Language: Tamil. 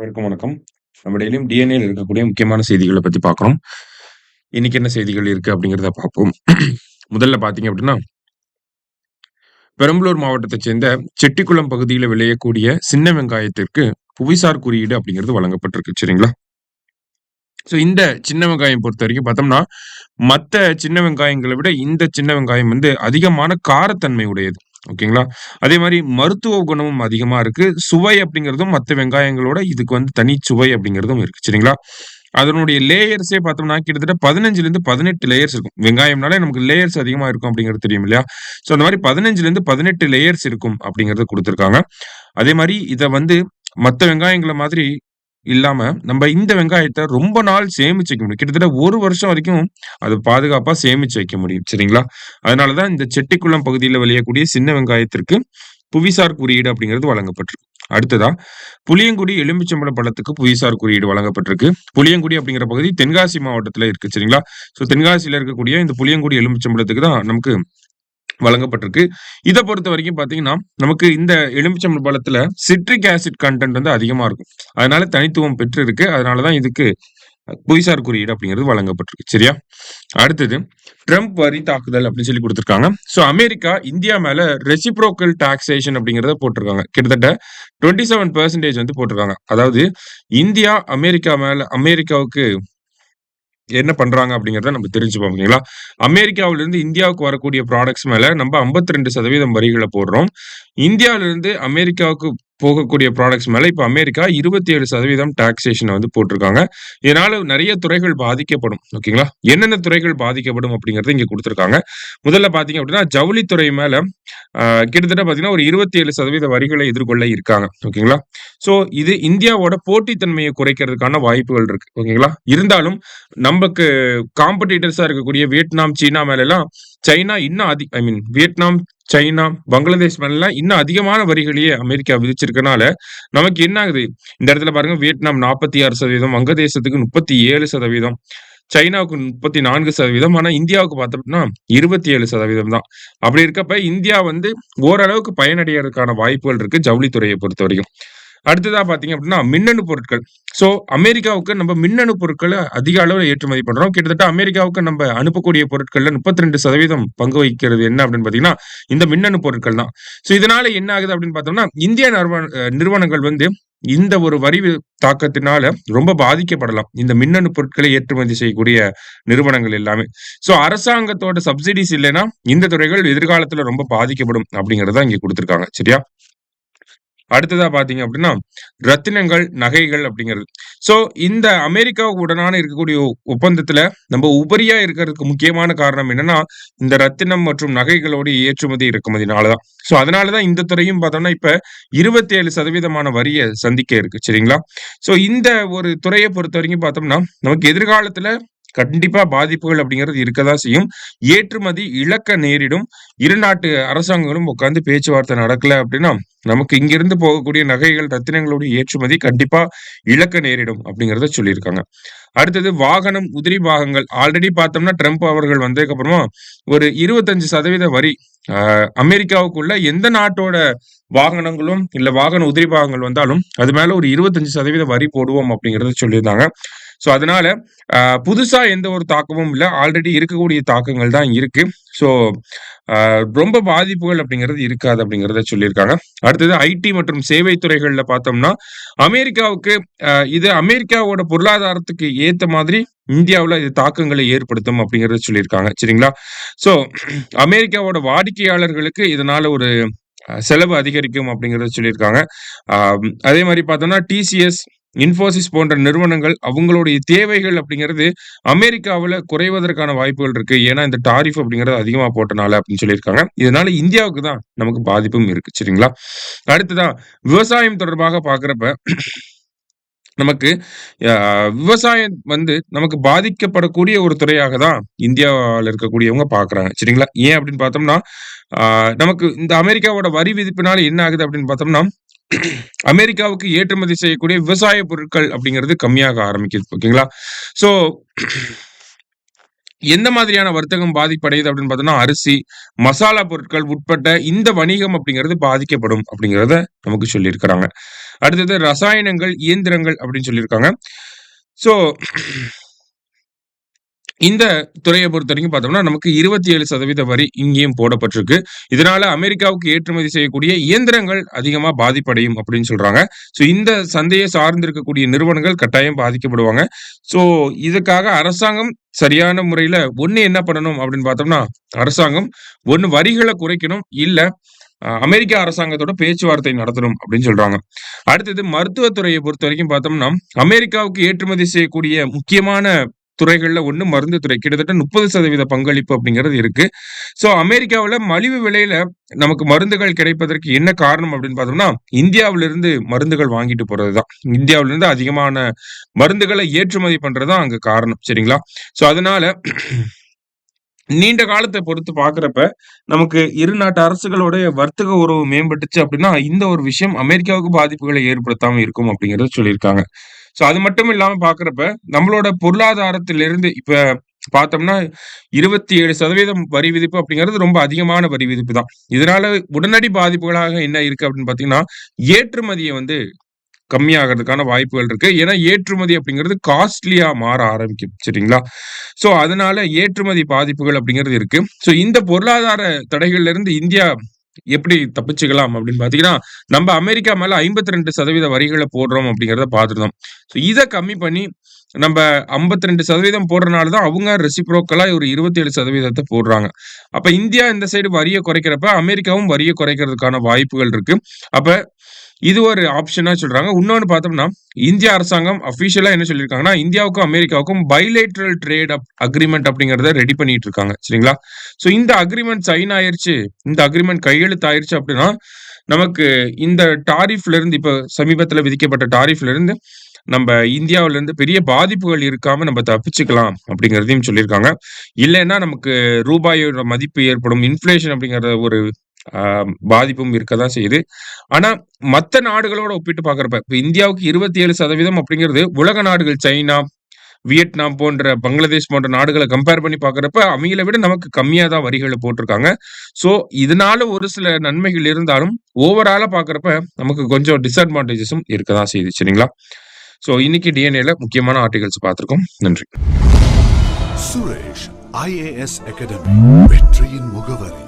அனைவருக்கும் வணக்கம். நம்ம டெய்லியும் டிஎன்ஏல இருக்கக்கூடிய முக்கியமான செய்திகள பத்தி பார்க்குறோம். இன்னைக்கு என்ன செய்திகள் இருக்கு அப்படிங்கிறத பார்ப்போம். முதல்ல பார்த்தீங்க அப்படின்னா, பெரம்பலூர் மாவட்டத்தைச் சேர்ந்த செட்டிக்குளம் பகுதியில விளையக்கூடிய சின்ன வெங்காயத்திற்கு புவிசார் குறியீடு அப்படிங்கிறது வழங்கப்பட்டிருக்கு. சரிங்களா? இந்த சின்ன வெங்காயம் பொறுத்தவரைக்கும் பார்த்தோம்னா, மத்த சின்ன வெங்காயங்கள விட இந்த சின்ன வெங்காயம் வந்து அதிகமான காரத்தன்மை உடையது. ஓகேங்களா? அதே மாரி மருத்துவ குணமும் அதிகமா இருக்கு. சுவை அப்படிங்கிறதும் மத்த வெங்காயங்களோட இதுக்கு வந்து தனி சுவை அப்படிங்கிறதும் இருக்கு. சரிங்களா? அதனுடைய லேயர்ஸே பார்த்தோம்னா, கிட்டத்தட்ட 15லிருந்து 18 லேயர்ஸ் இருக்கும். வெங்காயம்னாலே நமக்கு லேயர்ஸ் அதிகமா இருக்கும் அப்படிங்கிறது தெரியும் இல்லையா? அந்த மாரி 15லிருந்து 18 லேயர்ஸ் இருக்கும் அப்படிங்கிறத குடுத்திருக்காங்க. அதே மாரி இத வந்து மத்த வெங்காயங்கள மாதிரி இல்லாம, நம்ப இந்த வெங்காயத்த ரொம்ப நாள் சேமிச்சு வைக்க முடியும். கிட்டத்தட்ட 1 வருஷம் வரைக்கும் அத பாதுகாப்பா சேமிச்சு வைக்க முடியும். சரிங்களா? அதனால தான் இந்த செட்டிக்குளம் பகுதியில விளையக்கூடிய சின்ன வெங்காயத்திற்கு புவிசார் குறியீடு அப்படிங்கிறது வழங்கப்பட்டிருக்கு. அடுத்ததா, புளியங்குடி எலுமிச்சம்பழம் பழத்துக்கு புவிசார் குறியீடு வழங்கப்பட்டிருக்கு. புளியங்குடி அப்படிங்கிற பகுதி தென்காசி மாவட்டத்துல இருக்கு. சரிங்களா? தென்காசியில இருக்கக்கூடிய இந்த புளியங்குடி எலுமிச்சம்பழத்துக்கு தான் நமக்கு வழங்கப்பட்டிருக்கு. இத பொறுத்தவரைக்கும் பார்த்தீங்கன்னா, நமக்கு இந்த எலுமிச்சம்பழ பழத்துல சிட்ரிக் ஆசிட் கன்டென்ட் வந்து அதிகமா இருக்கும். அதனால தனித்துவம் பெற்று இருக்கு. அதனால தான் இதுக்கு புவிசார் குறியீடு அப்படிங்கிறது வழங்கப்பட்டிருக்கு. சரியா? அடுத்தது ட்ரம்ப் வரி தாக்குதல் அப்படின்னு சொல்லி குடுத்திருக்காங்க. அமெரிக்கா இந்தியா மேல ரெசிப்ரோக்கல் டாக்ஸேஷன் அப்படிங்கிறத போட்டிருக்காங்க. கிட்டத்தட்ட 27% வந்து போட்டிருக்காங்க. அதாவது இந்தியா அமெரிக்காவுக்கு என்ன பண்றாங்க அப்படிங்கிறத நம்ம தெரிஞ்சுப்போம். ஓகேங்களா? அமெரிக்காவிலிருந்து இந்தியாவுக்கு வரக்கூடிய ப்ராடக்ட்ஸ் மேல நம்ம 52% வரிகள போடுறோம். இந்தியாவிலிருந்து அமெரிக்காவுக்கு போகக்கூடிய ப்ராடக்ட்ஸ் மேல இப்ப அமெரிக்கா 27% டாக்ஸேஷன் வந்து போட்டிருக்காங்க. இதனால நெறைய துறைகள் பாதிக்கப்படும். ஓகேங்களா? என்னென்ன துறைகள் பாதிக்கப்படும் அப்படிங்கிறத இங்க குடுத்திருக்காங்க. முதல்ல பார்த்தீங்க அப்படின்னா, ஜவுளித்துறை மேல அ கிட்டத்தட்ட பார்த்தீங்கன்னா, ஒரு 27% வரிகளை எதிர்கொள்ள இருக்காங்க. ஓகேங்களா? இது இந்தியாவோட போட்டித்தன்மைய குறைக்கிறதுக்கான வாய்ப்புகள் இருக்கு. ஓகேங்களா? இருந்தாலும் நமக்கு காம்படிட்டர்ஸா இருக்கக்கூடிய வியட்நாம், சீனா மேலலாம் சைனா இன்னும் ஐ மீன் வியட்நாம், சைனா, பங்களாதேஷ் மேலலாம் இன்னும் அதிகமான வரிகளையே அமெரிக்கா விதிச்சிருக்கனால, நமக்கு என்ன ஆகுது? இந்த இடத்துல பாருங்க வியட்நாம் 46%, வங்கதேசத்துக்கு 37%, சைனாவுக்கு 34%. ஆனா இந்தியாவுக்கு பார்த்தோம்னா 27% தான். அப்படி இருக்கப்ப இந்தியா வந்து ஓரளவுக்கு பயனடையறதுக்கான வாய்ப்புகள் இருக்கு ஜவுளித்துறைய பொறுத்தவரைக்கும். அடுத்ததா பார்த்தீங்க அப்படின்னா, மின்னணு பொருட்கள். அமெரிக்காவுக்கு நம்ம மின்னணு பொருட்கள அதிக அளவுல ஏற்றுமதி பண்றோம். கிட்டத்தட்ட அமெரிக்காவுக்கு நம்ம அனுப்பக்கூடிய பொருட்கள்ல 32% பங்கு வகிக்கிறது என்ன அப்படின்னு பார்த்தீங்கன்னா, இந்த மின்னணு பொருட்கள் தான். இதனால என்ன ஆகுது அப்படின்னு பார்த்தோம்னா, இந்திய நிறுவனங்கள் வந்து இந்த ஒரு வரி தாக்கத்தினால ரொம்ப பாதிக்கப்படலாம். இந்த மின்னணு பொருட்களை ஏற்றுமதி செய்யக்கூடிய நிறுவனங்கள் எல்லாமே. அரசாங்கத்தோட சப்சிடிஸ் இல்லைன்னா, இந்த துறைகள் எதிர்காலத்துல ரொம்ப பாதிக்கப்படும் அப்படிங்கிறத இங்க குடுத்திருக்காங்க. சரியா? அடுத்ததா பார்த்தீங்க அப்படின்னா, ரத்தினங்கள், நகைகள் அப்படிங்கிறது. இந்த அமெரிக்காவுடனான இருக்கக்கூடிய ஒப்பந்தத்துல நம்ம உபரியா இருக்கிறதுக்கு முக்கியமான காரணம் என்னன்னா, இந்த ரத்தினம் மற்றும் நகைகளோட ஏற்றுமதி, இறக்குமதினால தான். அதனால தான் இந்த துறையும் பார்த்தோம்னா, இப்ப 27% வரிய சந்திக்க இருக்கு. சரிங்களா? இந்த ஒரு துறைய பொறுத்தவரைக்கும் பார்த்தோம்னா, நமக்கு எதிர்காலத்துல கண்டிப்பா பாதிப்புகள் அப்படிங்கிறது இருக்கதான் செய்யும். ஏற்றுமதி இழக்க நேரிடும். இரு நாட்டு அரசாங்கங்களும் உட்கார்ந்து பேச்சுவார்த்தை நடக்கல அப்படின்னா, நமக்கு இங்கிருந்து போகக்கூடிய நகைகள், ரத்தினங்களுடைய ஏற்றுமதி கண்டிப்பா இழக்க நேரிடும் அப்படிங்கிறத சொல்லியிருக்காங்க. அடுத்தது வாகனம், உதிரி பாகங்கள். ஆல்ரெடி பார்த்தோம்னா, ட்ரம்ப் அவர்கள் வந்ததுக்கு அப்புறமா ஒரு 25% வரி அமெரிக்காவுக்குள்ள எந்த நாட்டோட வாகனங்களும், இல்ல வாகன உதிரி பாகங்கள் வந்தாலும், அது மேல ஒரு 25% வரி போடுவோம் அப்படிங்கிறத சொல்லியிருந்தாங்க. அதனால புதுசா எந்த ஒரு தாக்கமும் இல்ல. ஆல்ரெடி இருக்கக்கூடிய தாக்கங்கள் தான் இருக்கு. ஸோ ரொம்ப பாதிப்புகள் அப்படிங்கிறது இருக்காது அப்படிங்கிறத சொல்லியிருக்காங்க. அடுத்தது ஐடி மற்றும் சேவை துறைகள்ல பார்த்தோம்னா, அமெரிக்காவுக்கு இது அமெரிக்காவோட பொருளாதாரத்துக்கு ஏத்த மாதிரி இந்தியாவுல இது தாக்கங்களை ஏற்படுத்தும் அப்படிங்கிறத சொல்லியிருக்காங்க. சரிங்களா? ஸோ அமெரிக்காவோட வாடிக்கையாளர்களுக்கு இதனால ஒரு செலவு அதிகரிக்கும் அப்படிங்கிறத சொல்லியிருக்காங்க. அதே மாரி பார்த்தோம்னா, டிசிஎஸ், இன்ஃபோசிஸ் போன்ற நிறுவனங்கள் அவங்களுடைய தேவைகள் அப்படிங்கிறது அமெரிக்காவுல குறைவதற்கான வாய்ப்புகள் இருக்கு. ஏன்னா, இந்த டாரிஃப் அப்படிங்கிறது அதிகமா போட்டனால அப்படின்னு சொல்லியிருக்காங்க. இதனால இந்தியாவுக்கு தான் நமக்கு பாதிப்பும் இருக்கு. சரிங்களா? அடுத்ததா விவசாயம் தொடர்பாக பார்க்கிறப்ப நமக்கு அ விவசாயம் வந்து நமக்கு பாதிக்கப்படக்கூடிய ஒரு துறையாக தான் இந்தியாவுல இருக்கக்கூடியவங்க பார்க்குறாங்க. சரிங்களா? ஏன் அப்படின்னு பார்த்தோம்னா, ஆ நமக்கு இந்த அமெரிக்காவோட வரி விதிப்பினால என்ன ஆகுது அப்படின்னு பார்த்தோம்னா, அமெரிக்காவுக்கு ஏற்றுமதி செய்யக்கூடிய விவசாய பொருட்கள் அப்படிங்கிறது கம்மியாக ஆரம்பிக்குது. ஓகேங்களா? ஸோ எந்த மாதிரியான வர்த்தகம் பாதிப்படையுது அப்படின்னு பார்த்தோம்னா, அரிசி, மசாலா பொருட்கள் உட்பட்ட இந்த வணிகம் அப்படிங்கிறது பாதிக்கப்படும் அப்படிங்கிறத நமக்கு சொல்லியிருக்கிறாங்க. அடுத்தது ரசாயனங்கள், இயந்திரங்கள் அப்படின்னு சொல்லியிருக்காங்க. ஸோ இந்த துறையை பொறுத்தவரைக்கும் பார்த்தோம்னா, நமக்கு 27% வரி இங்கேயும் போடப்பட்டிருக்கு. இதனால அமெரிக்காவுக்கு ஏற்றுமதி செய்யக்கூடிய இயந்திரங்கள் அதிகமா பாதிப்படையும் அப்படின்னு சொல்றாங்க. ஸோ இந்த சந்தையை சார்ந்திருக்கக்கூடிய நிறுவனங்கள் கட்டாயம் பாதிக்கப்படுவாங்க. ஸோ இதுக்காக அரசாங்கம் சரியான முறையில என்ன பண்ணணும் அப்படின்னு பார்த்தோம்னா, அரசாங்கம் வரிகளை குறைக்கணும், இல்ல அமெரிக்க அரசாங்கத்தோட பேச்சுவார்த்தை நடத்தணும் அப்படின்னு சொல்றாங்க. அடுத்தது மருத்துவத்துறையை பொறுத்தவரைக்கும் பார்த்தோம்னா, அமெரிக்காவுக்கு ஏற்றுமதி செய்யக்கூடிய முக்கியமான துறைகள்ல மருந்து துறை. கிட்டத்தட்ட 30% பங்களிப்பு அப்படிங்கிறது இருக்கு. ஸோ அமெரிக்காவுல மலிவு விலையில நமக்கு மருந்துகள் கிடைப்பதற்கு என்ன காரணம் அப்படின்னு பார்த்தோம்னா, இந்தியாவிலிருந்து மருந்துகள் வாங்கிட்டு போறதுதான். இந்தியாவிலிருந்து அதிகமான மருந்துகளை ஏற்றுமதி பண்றதுதான் அங்க காரணம். சரிங்களா? ஸோ அதனால நீண்ட காலத்தை பொறுத்து பார்க்கிறப்ப, நமக்கு இரு நாட்டு அரசுகளுடைய வர்த்தக உறவு மேம்பட்டுச்சு அப்படின்னா, இந்த ஒரு விஷயம் அமெரிக்காவுக்கு பாதிப்புகளை ஏற்படுத்தாம இருக்கும் அப்படிங்கிறத சொல்லியிருக்காங்க. ஸோ அது மட்டும் இல்லாம பார்க்கிறப்ப, நம்மளோட பொருளாதாரத்திலிருந்து இப்ப பார்த்தோம்னா 27% வரி விதிப்பு அப்படிங்கிறது ரொம்ப அதிகமான வரி விதிப்பு தான். இதனால உடனடி பாதிப்புகளாக என்ன இருக்கு அப்படின்னு பார்த்தீங்கன்னா, ஏற்றுமதிய கம்மியாகிறதுக்கான வாய்ப்புகள் இருக்கு. ஏன்னா ஏற்றுமதி அப்படிங்கிறது காஸ்ட்லியா மாற ஆரம்பிக்கும். சரிங்களா? ஸோ அதனால ஏற்றுமதி பாதிப்புகள் அப்படிங்கிறது இருக்கு. ஸோ இந்த பொருளாதார தடைகள்ல இருந்து இந்தியா எப்படி தப்பிச்சுக்கலாம் அப்படின்னு பார்த்தீங்கன்னா, நம்ம அமெரிக்கா மேல 52% வரிகள போடுறோம் அப்படிங்கிறத பார்த்துருந்தோம். ஸோ இத கம்மி பண்ணி நம்ப 52% போடுறனால தான் அவங்க ரெசிப்ரோக்கலா ஒரு 27% போடுறாங்க. அப்ப இந்தியா இந்த சைடு வரிய குறைக்கிறப்ப, அமெரிக்காவும் வரிய குறைக்கிறதுக்கான வாய்ப்புகள் இருக்கு. அப்ப இது ஒரு ஆப்ஷனா சொல்றாங்க. இன்னொன்னு பார்த்தோம்னா, இந்திய அரசாங்கம் அஃபிஷியலா என்ன சொல்லியிருக்காங்கன்னா, இந்தியாவுக்கும் அமெரிக்காவுக்கும் பைலேட்டரல் ட்ரேட் அக்ரீமெண்ட் அப்படிங்கிறத ரெடி பண்ணிட்டு இருக்காங்க. சரிங்களா? ஸோ இந்த அக்ரீமெண்ட் சைன் ஆயிருச்சு, இந்த அக்ரீமெண்ட் கையெழுத்து ஆயிருச்சு அப்படின்னா, நமக்கு இந்த டாரிஃப்ல இருந்து இப்ப சமீபத்தில விதிக்கப்பட்ட டாரிஃப்ல இருந்து நம்ப இந்தியாவுல இருந்து பெரிய பாதிப்புகள் இருக்காம நம்ம தப்பிச்சுக்கலாம் அப்படிங்கிறதையும் சொல்லியிருக்காங்க. இல்லைன்னா நமக்கு ரூபாயோட மதிப்பு ஏற்படும் இன்ஃப்ளேஷன் அப்படிங்கிற ஒரு பாதிப்பும் இருக்கதான் செய்யுது. ஆனா மத்த நாடுகளோட ஒப்பிட்டு பார்க்கிறப்ப, இப்ப இந்தியாவுக்கு 27% அப்படிங்கிறது உலக நாடுகள் சைனா, வியட்நாம் போன்ற பங்களாதேஷ் போன்ற நாடுகள கம்பேர் பண்ணி பார்க்கிறப்ப, அவங்கள விட நமக்கு கம்மியா தான் வரிகள போட்டிருக்காங்க. ஸோ இதனால ஒரு சில நன்மைகள் இருந்தாலும், ஓவராலா பார்க்கிறப்ப நமக்கு கொஞ்சம் டிஸ்அட்வான்டேஜஸும் இருக்கதான் செய்யுது. சரிங்களா? ஸோ இன்னைக்கு டிஎன்ஏல முக்கியமான ஆர்டிகல்ஸ் பார்த்திருக்கோம். நன்றி. சுரேஷ் IAS அகாடமி வெற்றியின் முகவரி.